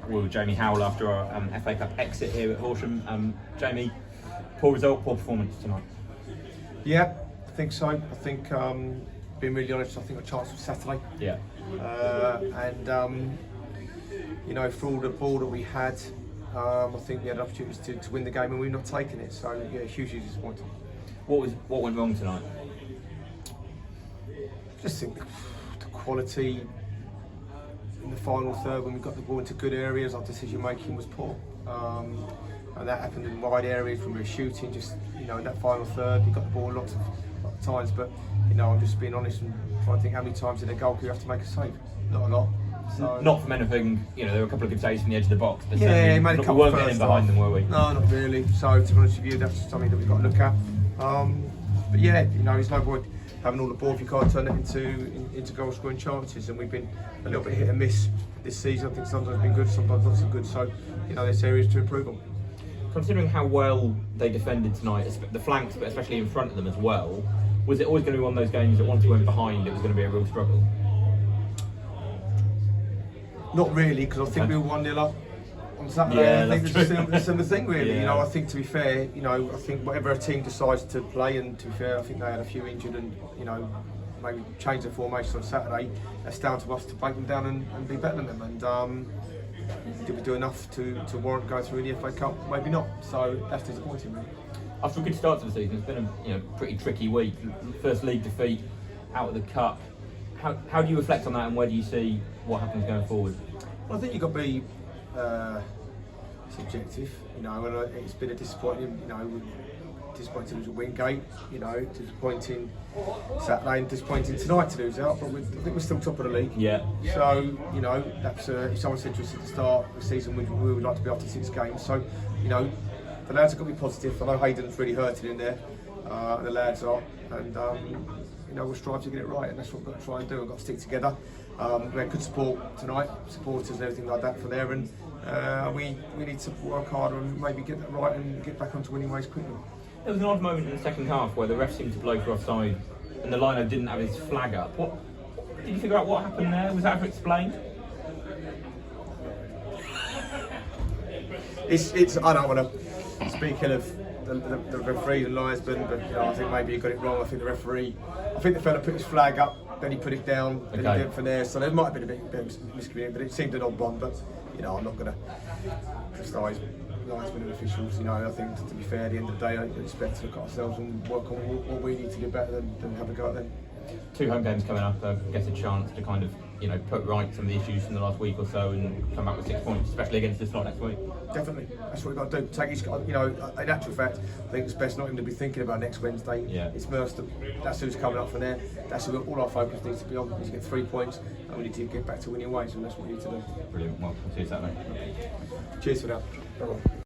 with Jamie Howell after our FA Cup exit here at Horsham. Jamie, poor result, poor performance tonight. Yeah, I think so. I think, being really honest, I think our chance was Saturday. Yeah. You know, for all the ball that we had, I think we had opportunities to win the game and we've not taken it. So yeah, hugely disappointing. What went wrong tonight? Just think the quality in the final third when we got the ball into good areas, our decision making was poor. And that happened in wide areas when we were shooting. Just, you know, in that final third, we got the ball lots of times. But you know, I'm just being honest and trying to think how many times did a goalkeeper have to make a save? Not a lot. So, not from anything, you know, there were a couple of good saves from the edge of the box, but yeah, he made a couple we weren't getting behind them, were we? No, not really. So to be honest with you, that's something that we've got to look at. But yeah, you know, there's no point having all the ball if you can't turn it into goal scoring chances. And we've been a little bit hit and miss this season. I think sometimes it's been good, sometimes not so good. So you know, there's areas to improve on. Considering how well they defended tonight, the flanks, but especially in front of them as well, was it always going to be one of those games that once you went behind, it was going to be a real struggle? Not really, because I think we were 1-0 up on Saturday. Yeah, I think that's it's a similar thing, really. Yeah. You know, I think to be fair, you know, I think whatever a team decides to play, and to be fair, I think they had a few injured, and you know, maybe change their formation on Saturday. That's down to us to break them down and be better than them. And did we do enough to warrant going through the FA Cup? Maybe not. So that's disappointing, really. After a good start to the season, it's been a pretty tricky week. First league defeat, out of the cup. How do you reflect on that, and where do you see what happens going forward? Well, I think you've got to be subjective. You know, and it's been a disappointing. You know, disappointing to Wingate. You know, disappointing Saturday and disappointing tonight to lose out. But I think we're still top of the league. Yeah. So you know, that's if someone said to us at the start of the season we would like to be after 6 games. So you know, the lads have got to be positive. I know Hayden's really hurting in there. The lads are, and you know, we'll strive to get it right, and that's what we've got to try and do. We've got to stick together. We had good support tonight, supporters and everything like that from there, and we need to work harder and maybe get that right and get back onto winning ways quickly. There was an odd moment in the second half where the ref seemed to blow for offside, and the liner didn't have his flag up. What did you figure out what happened there? Was that ever explained? It's I don't want to speak ill of the referee and linesman, but you know, I think maybe he got it wrong. I think the fella put his flag up, then he put it down, then he did it from there. So there might have been a bit of miscommunication, but it seemed an odd one. But you know, I'm not going to criticise linesmen and officials. You know, I think to be fair, at the end of the day, I expect to look at ourselves and work on what we need to do better than have a go at them. 2 home games coming up, I guess a chance to kind of, you know, put right some of the issues from the last week or so and come back with 6 points, especially against this lot next week. Definitely, that's what we've got to do. Take each, you know, in actual fact, I think it's best not even to be thinking about next Wednesday. Yeah. It's Merstham. That's who's coming up from there. That's who all our focus needs to be on. We need to get 3 points, and we need to get back to winning ways, and that's what we need to do. Brilliant. Well, we'll see you Saturday. Cheers for that. Bye-bye.